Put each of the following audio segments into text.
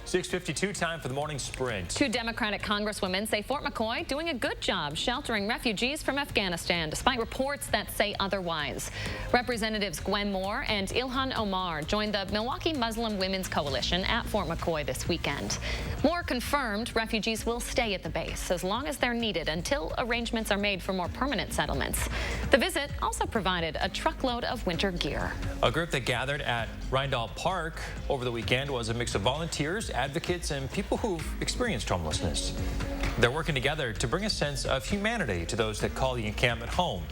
6:52, time for the morning sprint. Two Democratic congresswomen say Fort McCoy doing a good job sheltering refugees from Afghanistan, despite reports that say otherwise. Representatives Gwen Moore and Ilhan Omar joined the Milwaukee Muslim Women's Coalition at Fort McCoy this weekend. Moore confirmed refugees will stay at the base as long as they're needed until arrangements are made for more permanent settlements. The visit also provided a truckload of winter gear. A group that gathered at Rindall Park over the weekend was a mix of volunteers, advocates, and people who've experienced homelessness. They're working together to bring a sense of humanity to those that call the encampment home.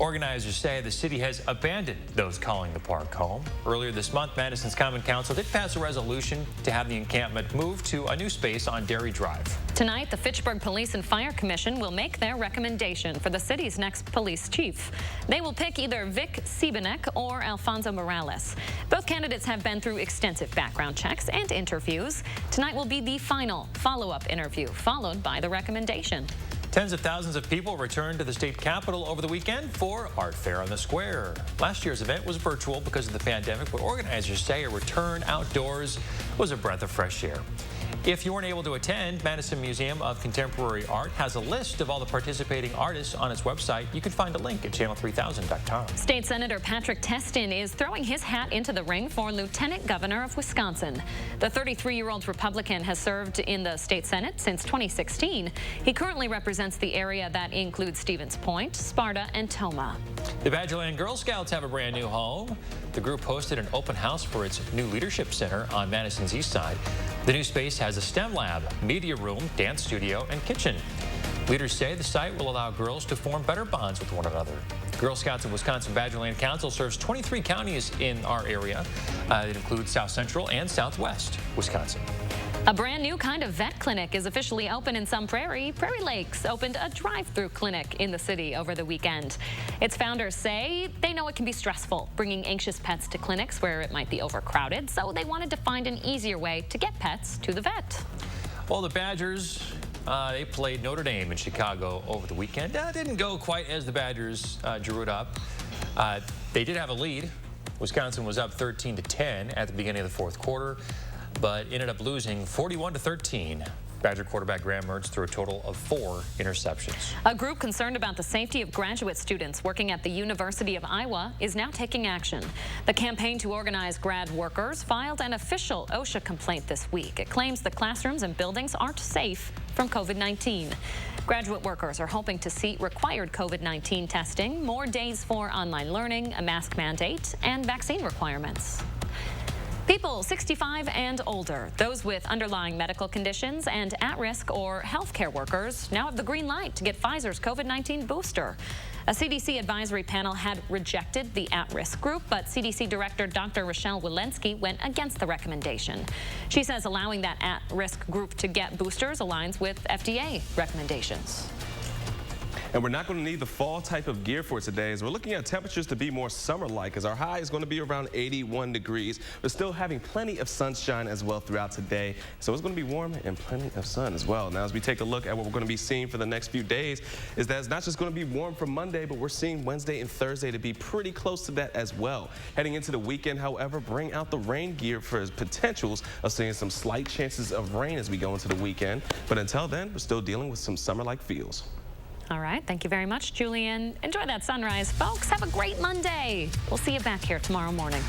Organizers say the city has abandoned those calling the park home. Earlier this month, Madison's Common Council did pass a resolution to have the encampment move to a new space on Dairy Drive. Tonight, the Fitchburg Police and Fire Commission will make their recommendation for the city's next police chief. They will pick either Vic Siebenek or Alfonso Morales. Both candidates have been through extensive background checks and interviews. Tonight will be the final follow-up interview, followed by the recommendation. Tens of thousands of people returned to the state capitol over the weekend for Art Fair on the Square. Last year's event was virtual because of the pandemic, but organizers say a return outdoors was a breath of fresh air. If you weren't able to attend, Madison Museum of Contemporary Art has a list of all the participating artists on its website. You can find a link at channel3000.com. State Senator Patrick Testin is throwing his hat into the ring for Lieutenant Governor of Wisconsin. The 33-year-old Republican has served in the state Senate since 2016. He currently represents the area that includes Stevens Point, Sparta, and Tomah. The Badgerland Girl Scouts have a brand new home. The group hosted an open house for its new leadership center on Madison's east side. The new space has a STEM lab, media room, dance studio, and kitchen. Leaders say the site will allow girls to form better bonds with one another. Girl Scouts of Wisconsin Badgerland Council serves 23 counties in our area. It includes South Central and Southwest Wisconsin. A brand new kind of vet clinic is officially open in Sun Prairie. Prairie Lakes opened a drive-through clinic in the city over the weekend. Its founders say they know it can be stressful bringing anxious pets to clinics where it might be overcrowded, so they wanted to find an easier way to get pets to the vet. Well, the Badgers, they played Notre Dame in Chicago over the weekend. Didn't go quite as the Badgers drew it up. They did have a lead. Wisconsin was up 13-10 at the beginning of the fourth quarter, but ended up losing 41-13. Badger quarterback Graham Mertz threw a total of 4 interceptions. A group concerned about the safety of graduate students working at the University of Iowa is now taking action. The Campaign to Organize Grad Workers filed an official OSHA complaint this week. It claims the classrooms and buildings aren't safe from COVID-19. Graduate workers are hoping to see required COVID-19 testing, more days for online learning, a mask mandate, and vaccine requirements. People 65 and older, those with underlying medical conditions, and at-risk or healthcare workers now have the green light to get Pfizer's COVID-19 booster. A CDC advisory panel had rejected the at-risk group, but CDC Director Dr. Rochelle Walensky went against the recommendation. She says allowing that at-risk group to get boosters aligns with FDA recommendations. And we're not going to need the fall type of gear for today, as we're looking at temperatures to be more summer-like, as our high is going to be around 81 degrees, but still having plenty of sunshine as well throughout today. So it's going to be warm and plenty of sun as well. Now, as we take a look at what we're going to be seeing for the next few days, is that it's not just going to be warm for Monday, but we're seeing Wednesday and Thursday to be pretty close to that as well. Heading into the weekend, however, bring out the rain gear for potentials of seeing some slight chances of rain as we go into the weekend. But until then, we're still dealing with some summer-like feels. All right, thank you very much, Julian. Enjoy that sunrise, folks. Have a great Monday. We'll see you back here tomorrow morning.